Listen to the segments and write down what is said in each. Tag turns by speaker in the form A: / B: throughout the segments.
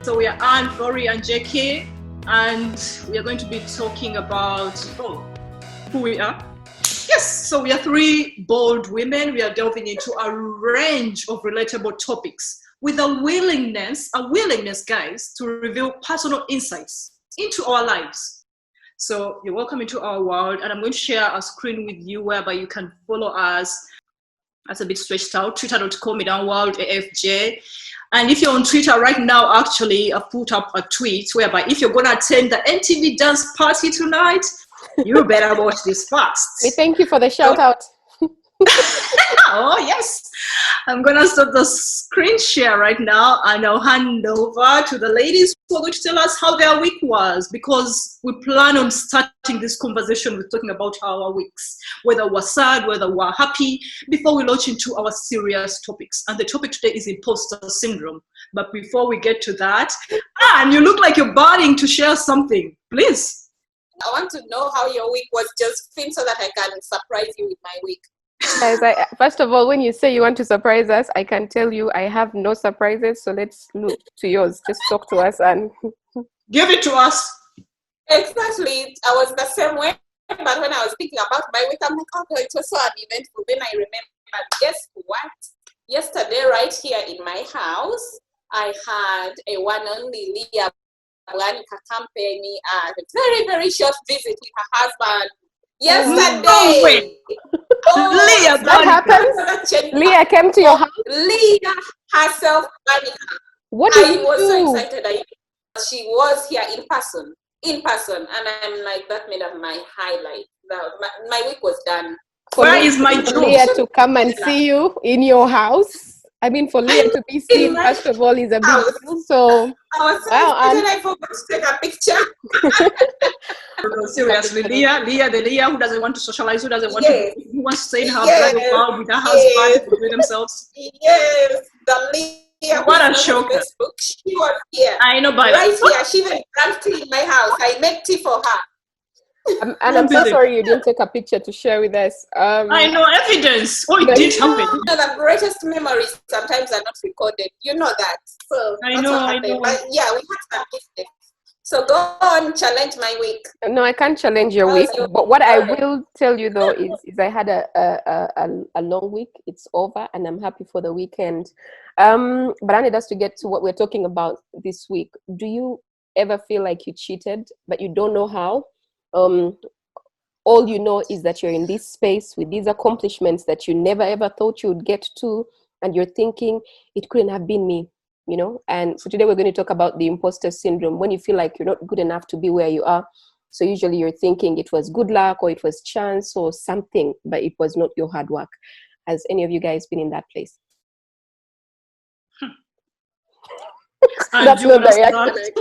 A: So we are Anne, Flory, and JK, and we are going to be talking about who we are. Yes, so we are three bold women. We are delving into a range of relatable topics with a willingness, guys, to reveal personal insights into our lives. So you're welcome into our world, and I'm going to share a screen with you whereby you can follow us. That's a bit stretched out. Twitter.com/worldafj. And if you're on Twitter right now, actually, I've put up a tweet whereby if you're going to attend the NTV dance party tonight, you better watch this fast.
B: We thank you for the shout out.
A: Oh, yes. I'm going to start the screen share right now, and I'll hand over to the ladies who are going to tell us how their week was, because we plan on starting this conversation with talking about our weeks, whether we're sad, whether we're happy, before we launch into our serious topics. And the topic today is Impostor Syndrome. But before we get to that, Anne, you look like you're burning to share something. Please.
C: I want to know how your week was, just so that I can surprise you with my week.
B: Guys, first of all, when you say you want to surprise us, I can tell you I have no surprises. So let's look to yours. Just talk to us and
A: give it to us.
C: Exactly. I was the same way. But when I was thinking about my week, I'm like, oh, it was so uneventful. Then I remember, guess what? Yesterday, right here in my house, I had a one only Leah company a very, very short visit with her husband. Yesterday.
A: Leah,
B: what happened? Leah came to your house?
C: Leah herself.
B: What did
C: I
B: you
C: was
B: do?
C: so excited. She was here in person, and I'm like, that made up my highlight. My week was done.
A: Where is my job?
B: Leah to come and see you in your house. I mean, for Leah to be seen, first of all, is a big deal. So,
C: I was so excited, I forgot to take a picture.
A: No, seriously, Leah who doesn't want to socialize, who doesn't want to, who wants to stay in her private world with her husband to do themselves.
C: Yes, the Leah.
A: What a shocker.
C: She was here.
A: I know, but
C: right here, she even drank tea in my house. I made tea for her.
B: And I'm so sorry you didn't take a picture to share with us.
A: I know, evidence. Oh, it did happen.
C: The greatest memories sometimes are not recorded. You know that. So
A: I know.
C: But yeah, we had some mistakes. So go on, challenge my week.
B: No, I can't challenge your week. But what I will tell you though is I had a long week. It's over, and I'm happy for the weekend. But I need us to get to what we're talking about this week. Do you ever feel like you cheated, but you don't know how? All you know is that you're in this space with these accomplishments that you never ever thought you would get to, and you're thinking it couldn't have been me, you know. And so today we're going to talk about the imposter syndrome, when you feel like you're not good enough to be where you are. So usually you're thinking it was good luck or it was chance or something, but it was not your hard work. Has any of you guys been in that place?
A: That's not the reaction.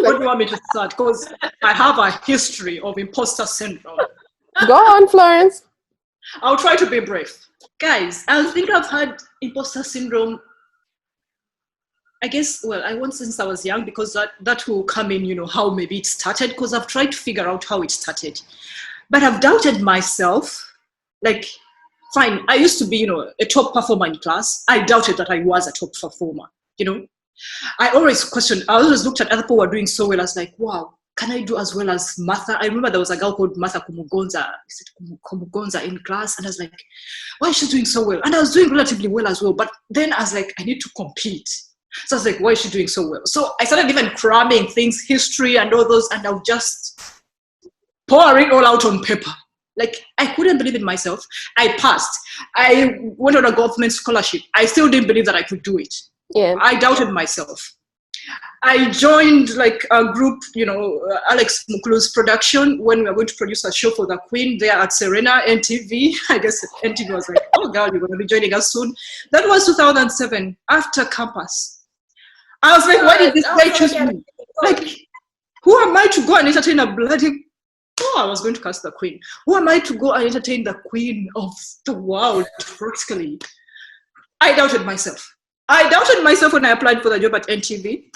A: What do you want me to start? Because I have a history of imposter syndrome.
B: Go on, Florence.
A: I'll try to be brief. Guys, I think I've had imposter syndrome, I guess, well, I won't say since I was young, because that will come in, you know, how maybe it started, because I've tried to figure out how it started. But I've doubted myself. Like, fine, I used to be, you know, a top performer in class. I doubted that I was a top performer, you know. I always looked at other people who were doing so well. I was like, wow, can I do as well as Martha? I remember there was a girl called Martha Kumugonza in class, and I was like, why is she doing so well? And I was doing relatively well as well, but then I was like, I need to compete. So I was like, why is she doing so well? So I started even cramming things, history and all those, and I would just pour it all out on paper. Like, I couldn't believe in myself. I passed. I went on a government scholarship. I still didn't believe that I could do it.
B: Yeah,
A: I doubted myself. I joined like a group, you know, Alex Mukulu's production, when we were going to produce a show for the Queen there at Serena, NTV. I guess NTV was like, oh God, you're going to be joining us soon. That was 2007, after campus. I was like, why did this guy choose me? Like, who am I to go and entertain a bloody... Oh, I was going to cast the Queen. Who am I to go and entertain the Queen of the world, practically? I doubted myself. I doubted myself when I applied for the job at NTV.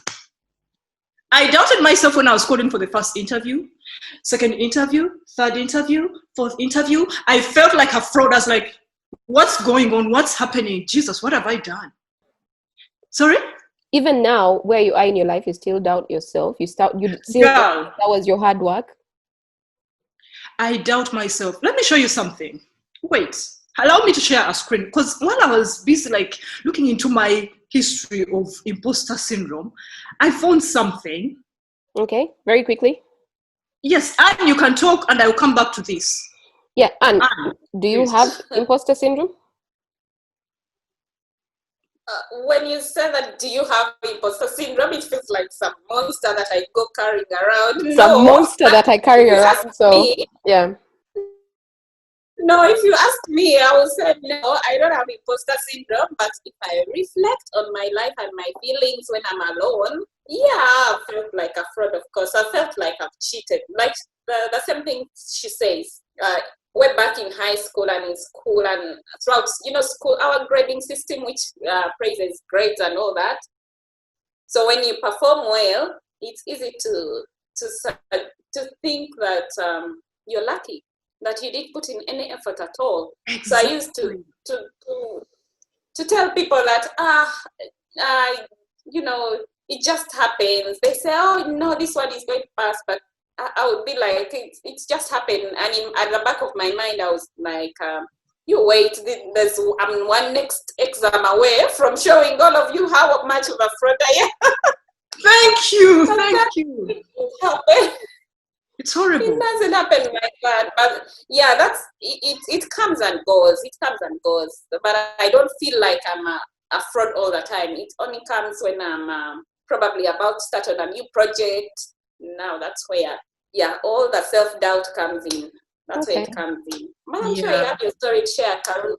A: I doubted myself when I was calling for the first interview, second interview, third interview, fourth interview. I felt like a fraud. I was like, what's going on? What's happening? Jesus, what have I done? Sorry?
B: Even now, where you are in your life, you still doubt yourself. You still
A: Girl,
B: that was your hard work.
A: I doubt myself. Let me show you something. Wait, allow me to share a screen, because while I was busy like looking into my history of imposter syndrome, I found something.
B: Okay, very quickly.
A: Yes, and you can talk, and I will come back to this.
B: Yeah, and
A: Anne,
B: do you
A: please.
B: have imposter syndrome?
C: When you say that, do you have imposter syndrome? It feels like some monster that I go carrying around.
B: Some monster that I carry
C: If you
B: around.
C: ask
B: So
C: me,
B: yeah.
C: no, if you ask me, I will say no, I don't have imposter syndrome. But if I reflect on my life and my feelings when I'm alone, yeah, I felt like a fraud, of course. I felt like I've cheated. Like the same thing she says. Way back in high school and in school and throughout, school, our grading system, which praises grades and all that. So when you perform well, it's easy to think that you're lucky, that you didn't put in any effort at all.
A: Exactly.
C: So I used to tell people that it just happens. They say, oh no, this one is going to pass, but I would be like, it's just happened. And at the back of my mind, I was like, you wait, I'm one next exam away from showing all of you how much of a fraud I am.
A: Thank you. It's horrible.
C: It doesn't happen like that. But yeah, it comes and goes. It comes and goes. But I don't feel like I'm a fraud all the time. It only comes when I'm probably about to start on a new project. Now that's where, all the self-doubt comes in. That's where it comes in. But I'm sure you have your story to share, Karun.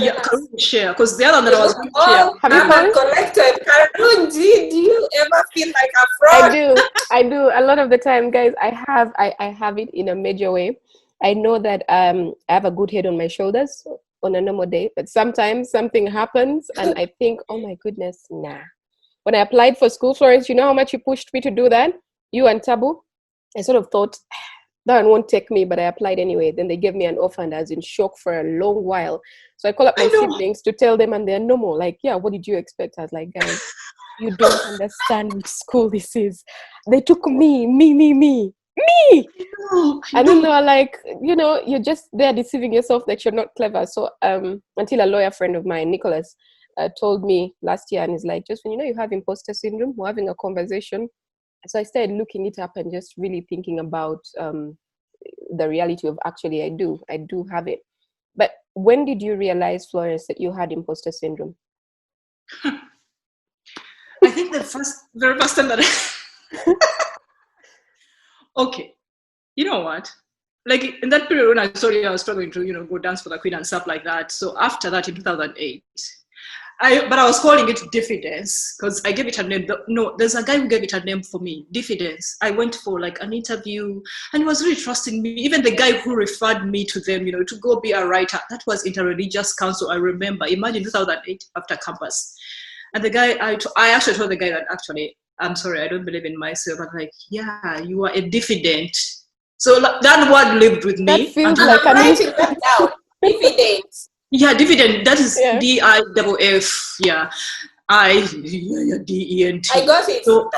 A: Yeah, Karun share, because the other one that I was going to share.
C: Have you collected? Karun, do you ever feel like a fraud?
B: I do. A lot of the time, guys, I have it in a major way. I know that I have a good head on my shoulders on a normal day, but sometimes something happens and I think, oh my goodness, nah. When I applied for school, Florence, you know how much you pushed me to do that? You and Tabu? I sort of thought, that one won't take me, but I applied anyway. Then they gave me an offer and I was in shock for a long while. So I call up my siblings to tell them and they're normal. Like, yeah, what did you expect? I was like, guys, you don't understand which school this is. They took me. And then they were like, you're just there deceiving yourself that you're not clever. So until a lawyer friend of mine, Nicholas, told me last year, and he's like, just when you have imposter syndrome, we're having a conversation. So I started looking it up and just really thinking about the reality of actually I do have it. But when did you realize, Florence, that you had imposter syndrome?
A: I think the very first time that okay, you know what? Like in that period when I was struggling to go dance for the Queen and stuff like that. So after that, in 2008. But I was calling it diffidence because I gave it a name. No, there's a guy who gave it a name for me, diffidence. I went for like an interview and he was really trusting me. Even the guy who referred me to them, to go be a writer, that was Interreligious Council. I remember, imagine 2008 after campus. And the guy, I actually told the guy that actually, I'm sorry, I don't believe in myself. I'm like, yeah, you are a diffident. So that word lived with me.
B: That feels like
C: I'm writing that down. Diffident.
A: Yeah, dividend. That is DIFF. Yeah, DENT.
C: I got it.
A: So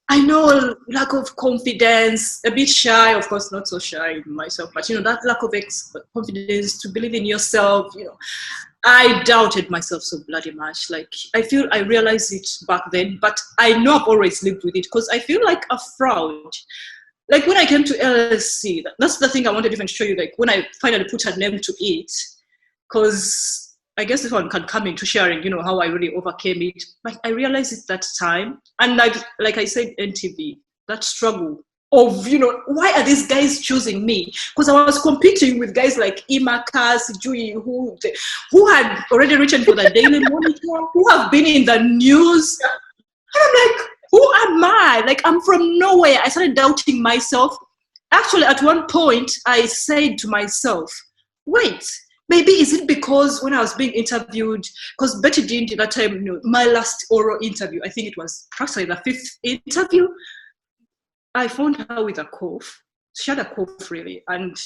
A: I know lack of confidence, a bit shy. Of course, not so shy myself, but that lack of confidence to believe in yourself. I doubted myself so bloody much. Like I realized it back then, but I know I've always lived with it because I feel like a fraud. Like when I came to LSC, that's the thing I wanted to even show you. Like when I finally put a name to it. Because I guess this one can come into sharing, how I really overcame it. But I realized it that time. And like I said, NTV, that struggle of, why are these guys choosing me? Because I was competing with guys like Imaka, Sijui, who had already written for the Daily Monitor, who have been in the news. And I'm like, who am I? Like, I'm from nowhere. I started doubting myself. Actually, at one point, I said to myself, wait, maybe is it because when I was being interviewed, because Betty didn't at that time, my last oral interview, I think it was practically the 5th interview, I found her with a cough. She had a cough really, and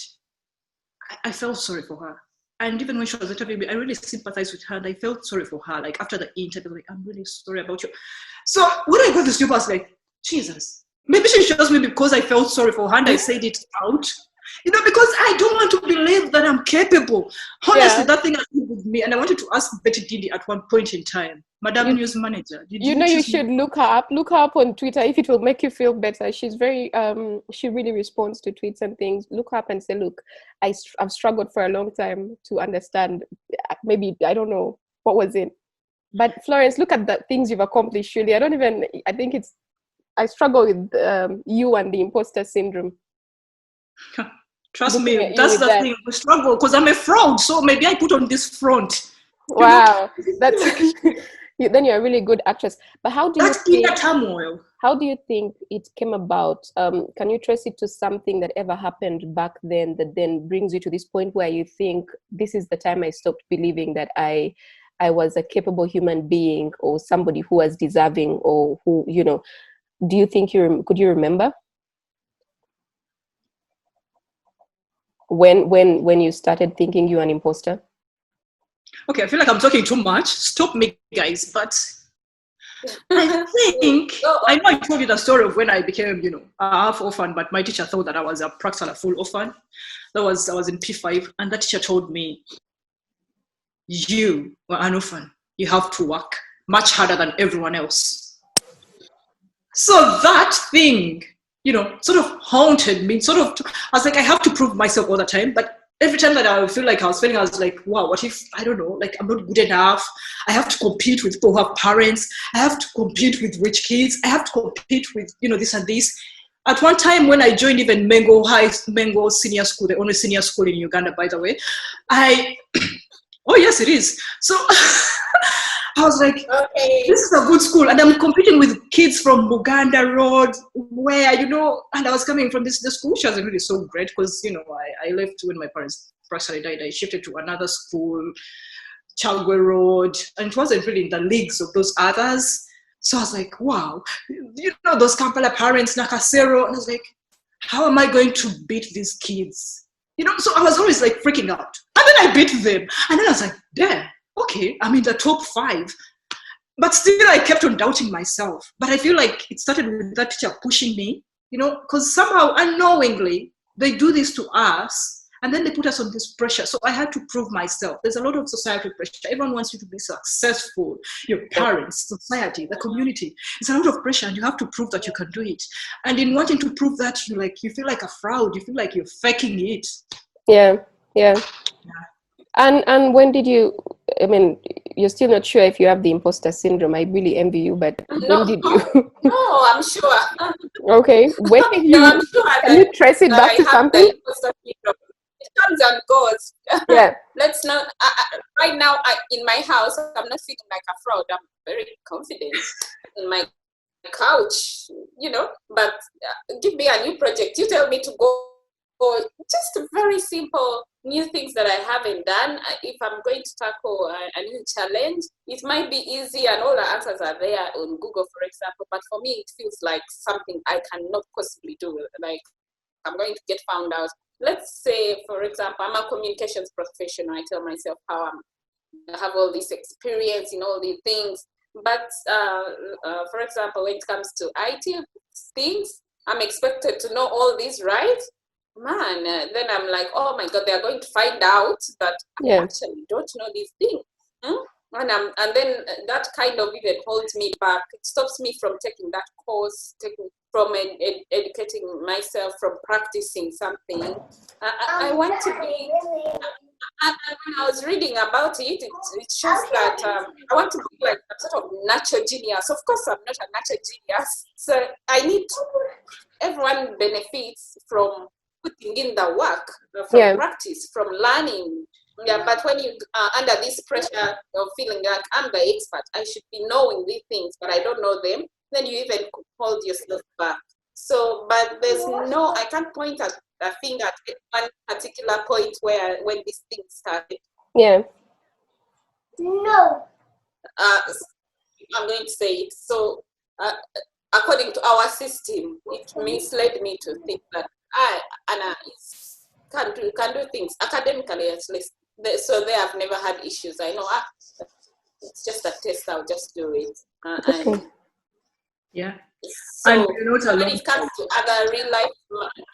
A: I felt sorry for her. And even when she was interviewing me, I really sympathized with her and I felt sorry for her. Like after the interview, like, I'm really sorry about you. So when I got this job, I was like, Jesus, maybe she chose me because I felt sorry for her and I said it out. Because I don't want to believe that I'm capable. Honestly, that thing happened with me. And I wanted to ask Betty Didi at one point in time, Madam News Manager, did
B: you should look her up on Twitter if it will make you feel better. She's very she really responds to tweets and things. Look her up and say, look, I've struggled for a long time to understand. Maybe I don't know what was it, but Florence, look at the things you've accomplished. Surely I struggle with you and the imposter syndrome.
A: Trust me, that's the thing. We struggle because I'm a fraud, so maybe I put on this front.
B: Wow, that's then you're a really good actress. But how do you think it came about? Can you trace it to something that ever happened back then that then brings you to this point where you think this is the time I stopped believing that I was a capable human being or somebody who was deserving or who, do you think could you remember? When you started thinking you're an imposter?
A: Okay, I feel like I'm talking too much. Stop me, guys. But I think I know I told you the story of when I became, a half orphan, but my teacher thought that I was practically a full orphan. I was in P5, and that teacher told me, "You were an orphan. You have to work much harder than everyone else." So that thing, sort of haunted me. I was like, I have to prove myself all the time. But every time that I feel like I was failing, I was like, wow, what if, I don't know, like I'm not good enough. I have to compete with people who have parents. I have to compete with rich kids. I have to compete with, this and this. At one time when I joined even Mengo Senior School, the only senior school in Uganda, by the way, oh yes, it is. So I was like, okay, this is a good school. And I'm competing with kids from Buganda Road, where, and I was coming from the school, which wasn't really so great because, I left when my parents practically died. I shifted to another school, Chalgwe Road, and it wasn't really in the leagues of those others. So I was like, wow, those Kampala parents, Nakasero. And I was like, how am I going to beat these kids? So I was always like freaking out. And then I beat them. And then I was like, damn. Okay, I'm in the top 5. But still, I kept on doubting myself. But I feel like it started with that teacher pushing me, because somehow unknowingly, they do this to us, and then they put us on this pressure. So I had to prove myself. There's a lot of societal pressure. Everyone wants you to be successful. Your parents, society, the community. It's a lot of pressure, and you have to prove that you can do it. And in wanting to prove that, you feel like a fraud. You feel like you're faking it.
B: Yeah. And when did you, you're still not sure if you have the imposter syndrome. I really envy you, but when did you?
C: No, I'm sure.
B: Okay. When did you?
C: I'm sure
B: can you trace it back to something?
C: It comes and goes.
B: Yeah.
C: Let's not. Right now, in my house, I'm not feeling like a fraud. I'm very confident in my couch, But give me a new project. You tell me to go. Just very simple new things that I haven't done. If I'm going to tackle a new challenge, it might be easy and all the answers are there on Google, for example. But for me, it feels like something I cannot possibly do. Like I'm going to get found out. Let's say, for example, I'm a communications professional. I tell myself how I have all this experience in all these things. But for example, when it comes to IT things, I'm expected to know all these, right? Man, then I'm like, oh my God, they're going to find out that I actually don't know these things. And then that kind of even holds me back. It stops me from taking that course, from educating myself, from practicing something. I want to be, and when I was reading about it, it shows that I want to be like a sort of natural genius. Of course, I'm not a natural genius. So I need, everyone benefits from putting in the work, from practice, from learning. Yeah, but when you are under this pressure of feeling like I'm the expert, I should be knowing these things, but I don't know them, then you even hold yourself back. So, but there's I can't point at a finger at one particular point when this thing started.
B: Yeah.
C: No. I'm going to say it. So, according to our system, it misled me to think that Anna can do things academically at least. So they have never had issues. I know it's just a test. I'll just do it.
B: Okay.
C: And
A: Yeah.
C: so
A: And you're not
C: when
A: alone.
C: it comes to other real life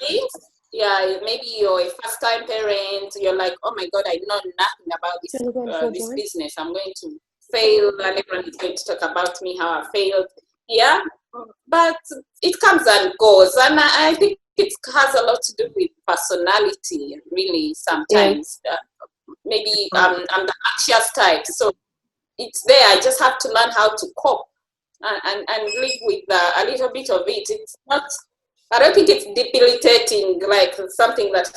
C: things, yeah, maybe you're a first time parent. You're like, oh my God, I know nothing about this business. I'm going to fail, and everyone is going to talk about me how I failed. Yeah, but it comes and goes, and I think it has a lot to do with personality. Really, sometimes maybe I'm the anxious type, so it's there. I just have to learn how to cope and live with a little bit of it. It's not. I don't think it's debilitating, like something that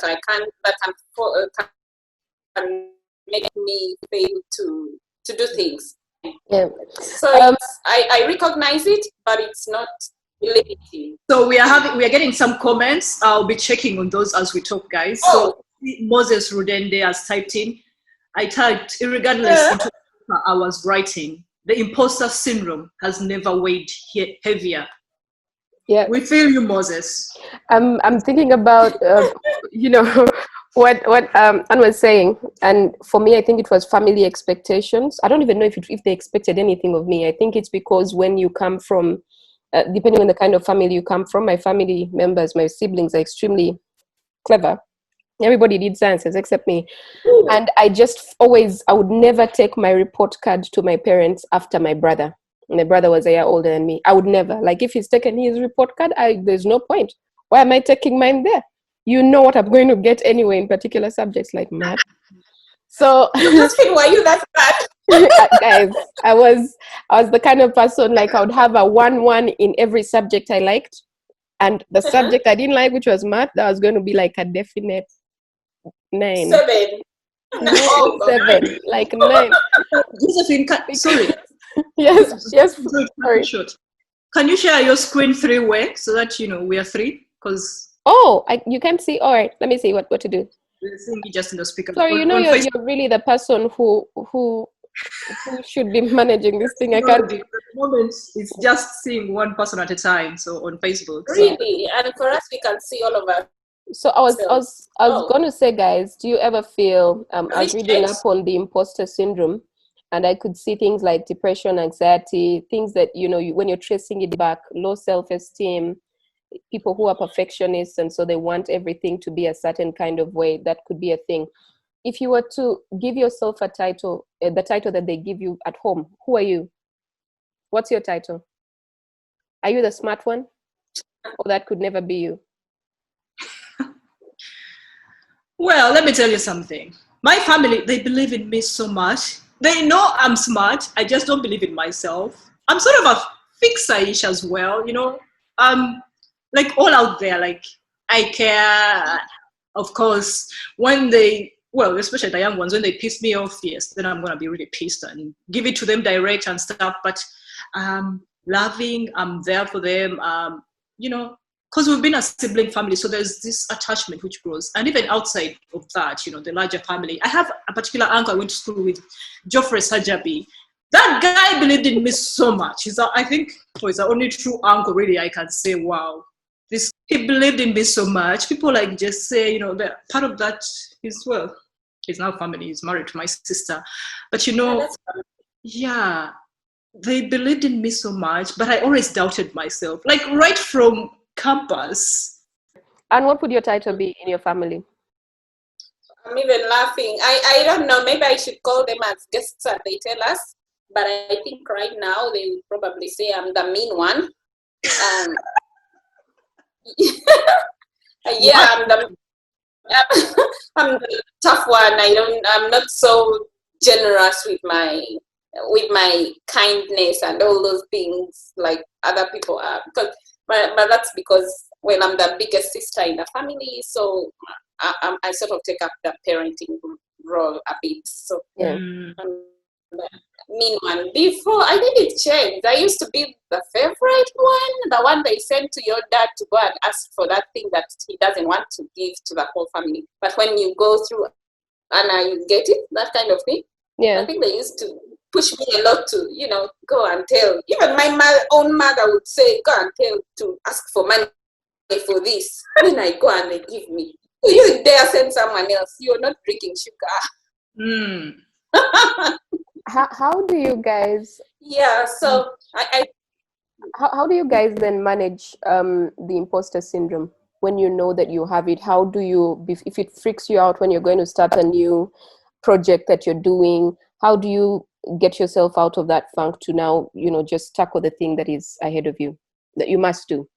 C: can make me fail to do things.
B: Yeah.
C: So I recognize it, but it's not limiting.
A: So we are getting some comments. I'll be checking on those as we talk, guys. So Moses Rudende has typed in. I typed, irregardless into what I was writing, the imposter syndrome has never weighed heavier.
B: Yeah.
A: We feel you, Moses.
B: I'm thinking about what Anne was saying, and for me, I think it was family expectations. I don't even know if they expected anything of me. I think it's because when you come from, depending on the kind of family you come from, my family members, my siblings are extremely clever. Everybody did sciences except me. Ooh. And I would never take my report card to my parents after my brother. My brother was a year older than me. I would never. Like, if he's taken his report card, there's no point. Why am I taking mine there? You know what I'm going to get anyway in particular subjects, like math. So
C: Josephine, were you that bad?
B: Guys, I was the kind of person, like, I would have a 1-1 in every subject I liked. And the subject I didn't like, which was math, that was going to be like a definite 9.
C: 7.
B: No, 7. Like 9.
A: Josephine, sorry.
B: Yes. Sorry.
A: Can you share your screen 3-way so that we are 3? Because
B: you can't see. All right, let me see what to do.
A: Just in the speaker.
B: Sorry, you're really the person who should be managing this thing. I can't.
A: At the moment, it's just seeing one person at a time. So on Facebook.
C: Really, and for us, we can see all of us.
B: So I was going to say, guys, do you ever feel? I was reading up on the imposter syndrome, and I could see things like depression, anxiety, things that when you're tracing it back, low self-esteem, people who are perfectionists, and so they want everything to be a certain kind of way. That could be a thing. If you were to give yourself a title, the title that they give you at home, who are you? What's your title? Are you the smart one? Or that could never be you?
A: Well, let me tell you something. My family, they believe in me so much. They know I'm smart. I just don't believe in myself. I'm sort of a fixer-ish as well, like all out there. Like, I care, of course, when especially the young ones, when they piss me off, yes, then I'm going to be really pissed and give it to them direct and stuff. But loving, I'm there for them, because we've been a sibling family, so there's this attachment which grows. And even outside of that, the larger family. I have a particular uncle I went to school with, Geoffrey Sajabi. That guy believed in me so much. He's the only true uncle, really, I can say, wow. He believed in me so much. People just say, that part of that is, he's now family. He's married to my sister. But, yeah, they believed in me so much, but I always doubted myself. Like, right from campus.
B: And what would your title be in your family?
C: I'm even laughing. I don't know. Maybe I should call them as guests and they tell us. But I think right now they would probably say I'm the mean one. Yeah, I'm the tough one. I'm not so generous with my kindness and all those things like other people are. But that's because I'm the biggest sister in the family, so I sort of take up the parenting role a bit. So
B: yeah.
C: Mean one. Before, I think it changed. I used to be the favorite one, the one they send to your dad to go and ask for that thing that he doesn't want to give to the whole family. But when you go through Anna, you get it, that kind of thing.
B: Yeah.
C: I think they used to push me a lot to, go and tell. Even my own mother would say, go and tell to ask for money for this. When I go and they give me, you dare send someone else. You're not drinking sugar.
A: Mm.
B: How do you guys
C: Yeah, so I
B: how do you guys then manage the imposter syndrome when you know that you have it? How do you, if it freaks you out when you're going to start a new project that you're doing, how do you get yourself out of that funk to now, just tackle the thing that is ahead of you that you must do?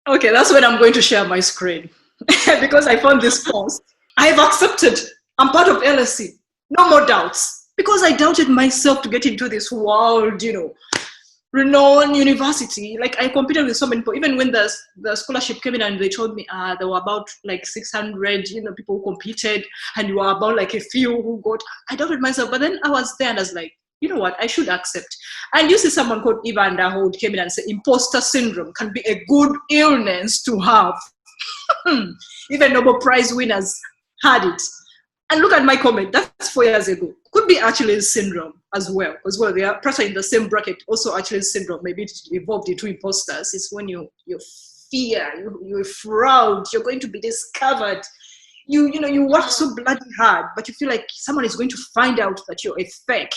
A: Okay, that's when I'm going to share my screen because I found this post. I have accepted. I'm part of LSE. No more doubts because I doubted myself to get into this world, renowned university. Like I competed with so many people. Even when the scholarship came in and they told me there were about like 600, people who competed, and you were about like a few who got. I doubted myself, but then I was there and I was like, you know what? I should accept. And you see someone called Ivan who came in and said, imposter syndrome can be a good illness to have. Even Nobel Prize winners had it. And look at my comment. That's 4 years ago. Could be Achilles syndrome as well. They are pressure in the same bracket. Also Achilles syndrome. Maybe it evolved into imposters. It's when you fear, you're proud, you're going to be discovered. You work so bloody hard, but you feel like someone is going to find out that you're a fake.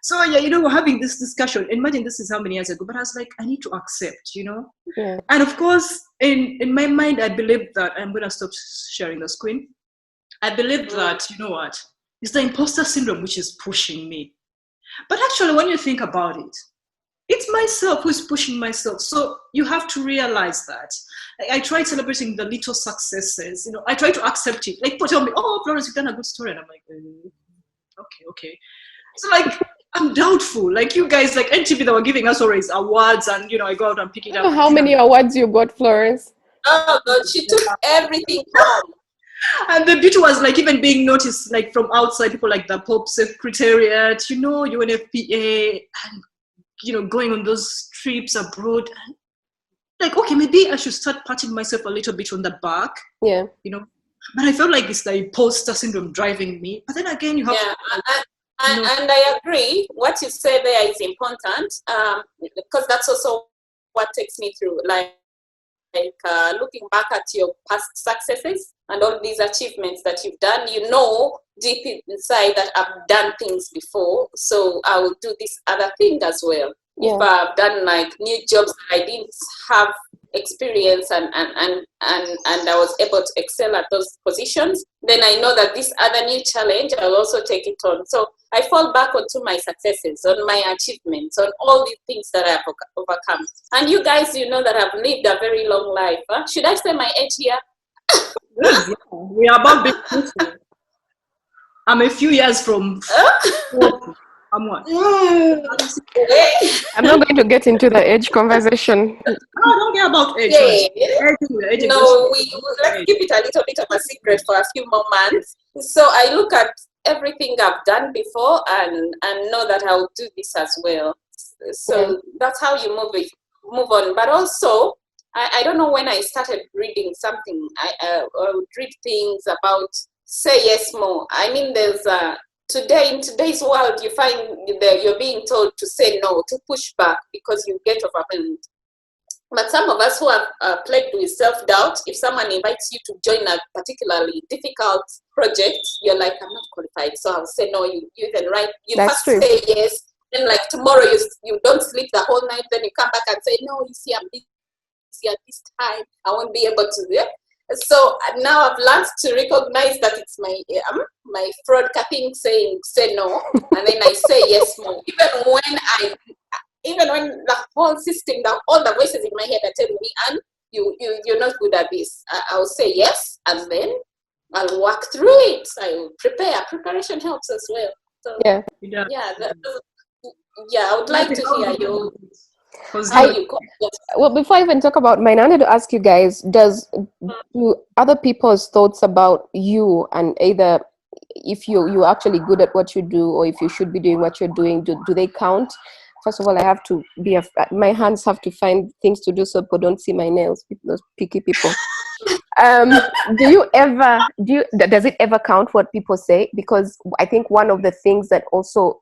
A: So yeah, we're having this discussion. Imagine this is how many years ago, but I was like, I need to accept,
B: Yeah.
A: And of course, in my mind, I believe that I'm going to stop sharing the screen. I believe that, it's the imposter syndrome which is pushing me. But actually, when you think about it, it's myself who's pushing myself. So you have to realize that. I try celebrating the little successes. I try to accept it. Like people tell me, oh, Florence, you've done a good story. And I'm like, okay. So like, I'm doubtful. Like you guys, like NTV, they were giving us always awards, and I go out and pick it up.
B: How many awards you got, Florence?
C: Oh God, she took everything home.
A: And the beauty was like even being noticed like from outside, people like the Pope Secretariat, UNFPA, and going on those trips abroad. And like, okay, maybe I should start patting myself a little bit on the back.
B: Yeah.
A: But I felt like it's the imposter syndrome driving me. But then again, you have
C: and I agree. What you say there is important, because that's also what takes me through. Like looking back at your past successes and all these achievements that you've done, deep inside that I've done things before, so I will do this other thing as well.
B: Yeah.
C: If I've done like new jobs I didn't have experience and I was able to excel at those positions, then I know that this other new challenge, I'll also take it on. So I fall back onto my successes, on my achievements, on all the things that I've overcome. And you guys, that I've lived a very long life. Huh? Should I say my age here?
A: Yes, we are about big. I'm a few years from 40. I'm what?
B: I'm not going to get into the age conversation.
A: No, don't care about age.
C: Age, no, let's keep it a little bit of a secret for a few more months. So I look at everything I've done before and know that I'll do this as well. So that's how you move on. But also, I don't know when I started reading something. I would read things about say yes more. I mean, there's in today's world, you find that you're being told to say no, to push back because you get overwhelmed. But some of us who have plagued with self-doubt, if someone invites you to join a particularly difficult project, you're like, I'm not qualified, so I'll say no. You then first say yes, then like tomorrow you don't sleep the whole night, then you come back and say, no, you see, I'm busy at this time, I won't be able to do it. So now I've learned to recognize that it's my fraud capping saying say no, and then I say yes more. Even when the whole system, all the voices in my head are telling me, and you're not good at this, I'll say yes, and then I'll work through it. I will prepare. Preparation helps as well. So I would like to hear you.
B: Well, before I even talk about mine, I wanted to ask you guys, do other people's thoughts about you, and either if you're actually good at what you do or if you should be doing what you're doing, do they count? First of all, I have to my hands have to find things to do so people don't see my nails, those picky people. Does it ever count what people say? Because I think one of the things that also,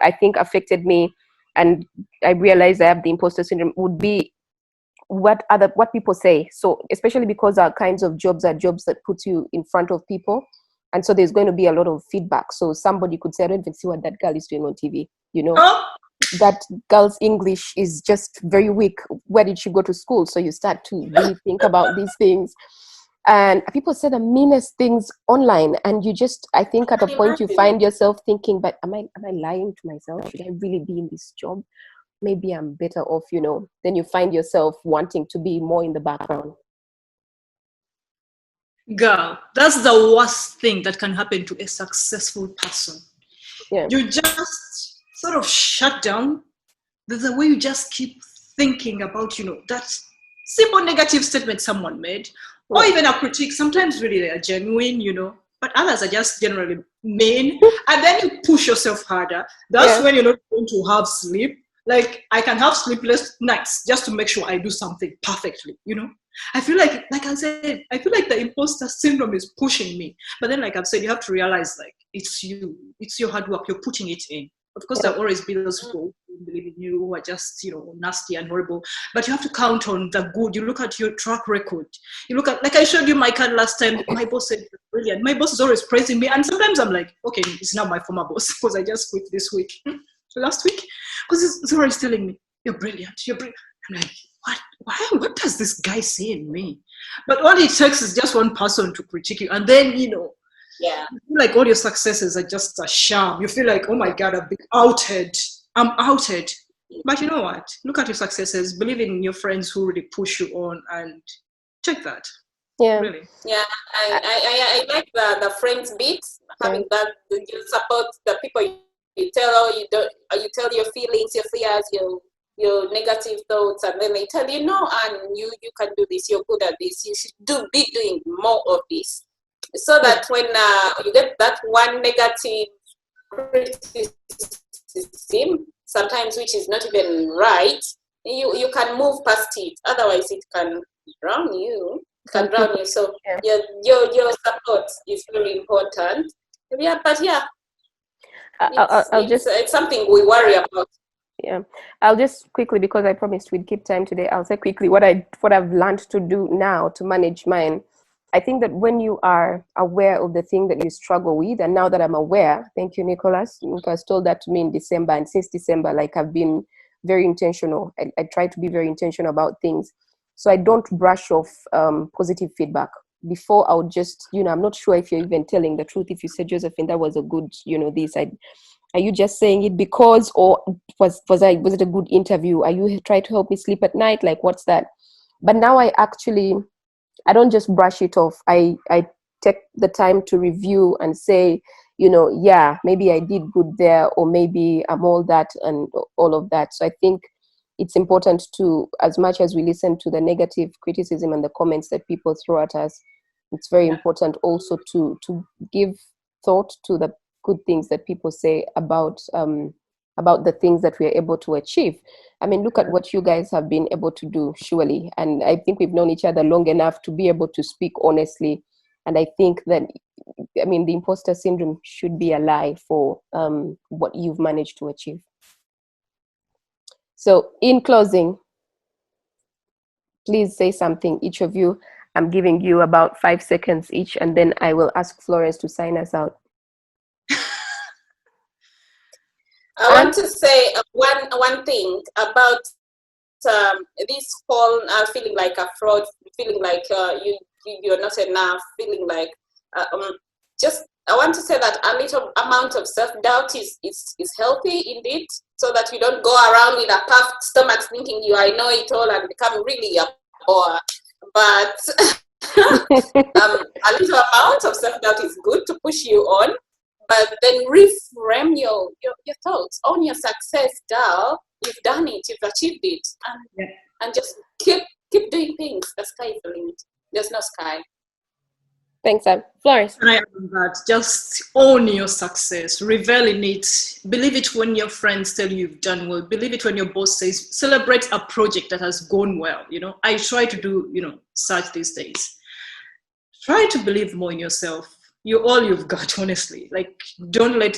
B: I think affected me, and I realized I have the imposter syndrome, would be what people say. So especially because our kinds of jobs are jobs that put you in front of people. And so there's going to be a lot of feedback. So somebody could say, I don't even see what that girl is doing on TV. You know,
A: Oh,
B: that girl's English is just very weak. Where did she go to school? So you start to really think about these things. And people say the meanest things online. And you just, I think at a point you find yourself thinking, but am I lying to myself? Should I really be in this job? Maybe I'm better off, you know. Then you find yourself wanting to be more in the background.
A: girl, that's the worst thing that can happen to a successful person.
B: Yeah.
A: You just sort of shut down. There's a way you just keep thinking about, you know, that simple negative statement someone made, or even a critique. Sometimes really they are genuine, you know, but others are just generally mean. And then you push yourself harder. That's when you're not going to have sleep. Like, I can have sleepless nights just to make sure I do something perfectly, you know. I feel like I said, I feel like the imposter syndrome is pushing me. But then, like I've said, you have to realize, like, it's you. It's your hard work. You're putting it in. Of course, there'll always be those people who believe in you, who are just, you know, nasty and horrible. But you have to count on the good. You look at your track record. You look at, like I showed you my card last time. My boss said, brilliant. My boss is always praising me. And sometimes I'm like, okay, it's now my former boss because I just quit this week. Last week. Because it's always telling me, you're brilliant. You're brilliant. I'm like, what? Why? What does this guy see in me? But all it takes is just one person to critique you. And then, you know, you feel like all your successes are just a sham. You feel like, oh my God, I've been outed. I'm outed. But you know what? Look at your successes. Believe in your friends who really push you on and take that.
B: Yeah.
A: Really.
C: Yeah, I like the friends bit. Having that, you support the people you tell, you tell your feelings, your fears, your negative thoughts, and then they tell you, no, and you can do this, you're good at this, you should be doing more of this. So that when you get that one negative criticism, sometimes which is not even right, you can move past it. Otherwise, it can drown you. So your support is very important. Yeah, but yeah, it's something we worry about.
B: Yeah, I'll just quickly, because I promised we'd keep time today, I'll say quickly what I've learned to do now to manage mine. I think that when you are aware of the thing that you struggle with, and now that I'm aware, thank you, Nicholas. Nicholas told that to me in December, and since December, like, I've been very intentional. I try to be very intentional about things. So I don't brush off positive feedback. Before, I would just, you know, I'm not sure if you're even telling the truth. If you said, Josephine, that was a good, you know, this, are you just saying it because, or was it a good interview? Are you trying to help me sleep at night? Like, what's that? But now I don't just brush it off. I take the time to review and say, you know, yeah, maybe I did good there, or maybe I'm all that and all of that. So I think it's important to, as much as we listen to the negative criticism and the comments that people throw at us, it's very important also to give thought to the good things that people say about the things that we are able to achieve. I mean, look at what you guys have been able to do, surely. And I think we've known each other long enough to be able to speak honestly. And I think that, I mean, the imposter syndrome should be a lie for what you've managed to achieve. So in closing, please say something, each of you. I'm giving you about 5 seconds each, and then I will ask Florence to sign us out.
C: I want to say one thing about this whole feeling like a fraud, feeling like you're not enough, feeling like I want to say that a little amount of self-doubt is healthy indeed, so that you don't go around with a puffed stomach thinking I know it all and become really a bore. But a little amount of self-doubt is good to push you on. But then reframe your thoughts on your success, girl. You've done it, you've achieved it, and just keep doing things. The sky is the limit. There's no sky.
B: Thanks, Sam. Florence.
A: And I am that. Just own your success. Revel in it. Believe it when your friends tell you you've done well. Believe it when your boss says, celebrate a project that has gone well. You know, I try to do, such these days. Try to believe more in yourself. You're all you've got, honestly. Like, don't let,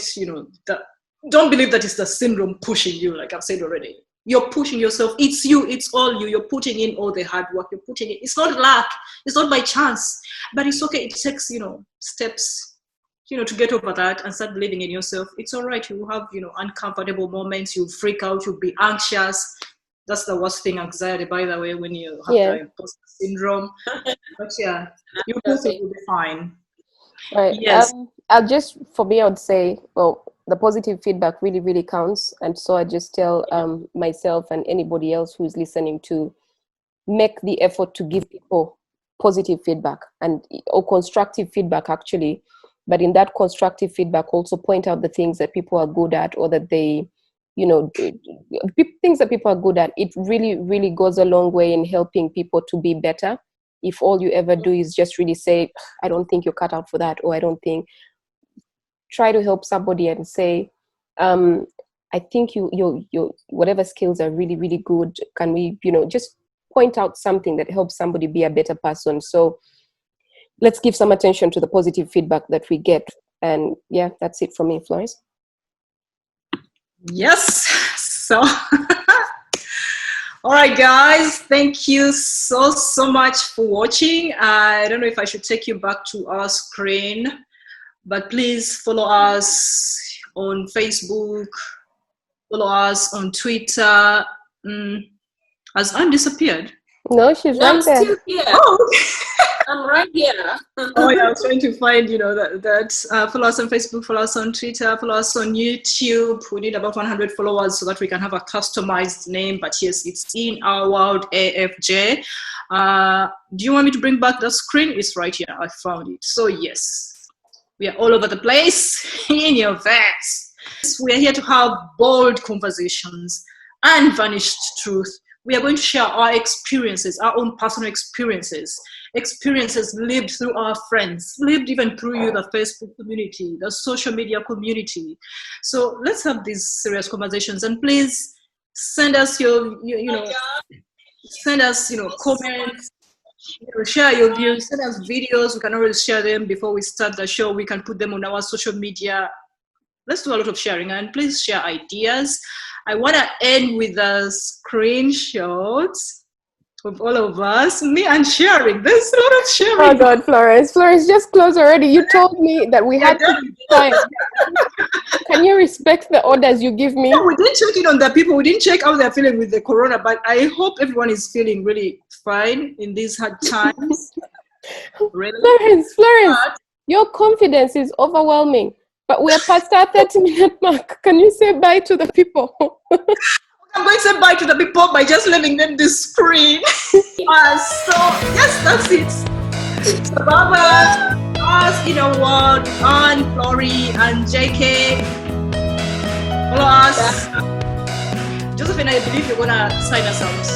A: don't believe that it's the syndrome pushing you, like I've said already. You're pushing yourself. It's you. It's all you. You're putting in all the hard work. You're putting in. It's not luck. It's not by chance. But it's okay. It takes, steps to get over that and start believing in yourself. It's all right. You have, uncomfortable moments. You freak out. You'll be anxious. That's the worst thing, anxiety, by the way, when you have the imposter syndrome. But yeah, you both will be fine.
B: Right.
A: Yes.
B: For me, I would say, well, the positive feedback really, really counts. And so I just tell myself and anybody else who's listening to make the effort to give people positive feedback or constructive feedback, actually. But in that constructive feedback, also point out the things that people are good at, or that they, things that people are good at. It really, really goes a long way in helping people to be better. If all you ever do is just really say, I don't think you're cut out for that, or I don't think, try to help somebody and say, I think your whatever skills are really, really good. Can we, just point out something that helps somebody be a better person. So let's give some attention to the positive feedback that we get. And yeah, that's it from me, Flory.
A: Yes. So, all right, guys, thank you so much for watching. I don't know if I should take you back to our screen, but please follow us on Facebook, follow us on Twitter. Has Anne disappeared?
B: No, she's right there.
C: I'm still here.
A: Oh.
C: I'm right here.
A: Oh yeah, I was trying to find, that follow us on Facebook, follow us on Twitter, follow us on YouTube. We need about 100 followers so that we can have a customized name. But yes, it's In Our World AFJ. Do you want me to bring back the screen? It's right here. I found it. So yes, we are all over the place in your face. We are here to have bold conversations, unvarnished truth. We are going to share our experiences, our own personal experiences lived through our friends, lived even through you, the Facebook community, the social media community. So let's have these serious conversations, and please send us send us, comments, share your views, send us videos. We can always share them before we start the show. We can put them on our social media. Let's do a lot of sharing, and please share ideas. I want to end with a screenshot of all of us, me and sharing. There's a lot of sharing.
B: Oh God, Florence, just close already. You told me that we had to be fine. Can you respect the orders you give me?
A: No, we didn't check in on the people. We didn't check how they're feeling with the corona, but I hope everyone is feeling really fine in these hard times.
B: Really? Florence, your confidence is overwhelming. But we're past our 30-minute mark. Can you say bye to the people?
A: I'm going to say bye to the people by just leaving them the screen. So, yes, that's it. So, bye-bye. Us, In Our World, Anne, Flory, and JK. Follow us. Josephine, I believe you're going to sign us out.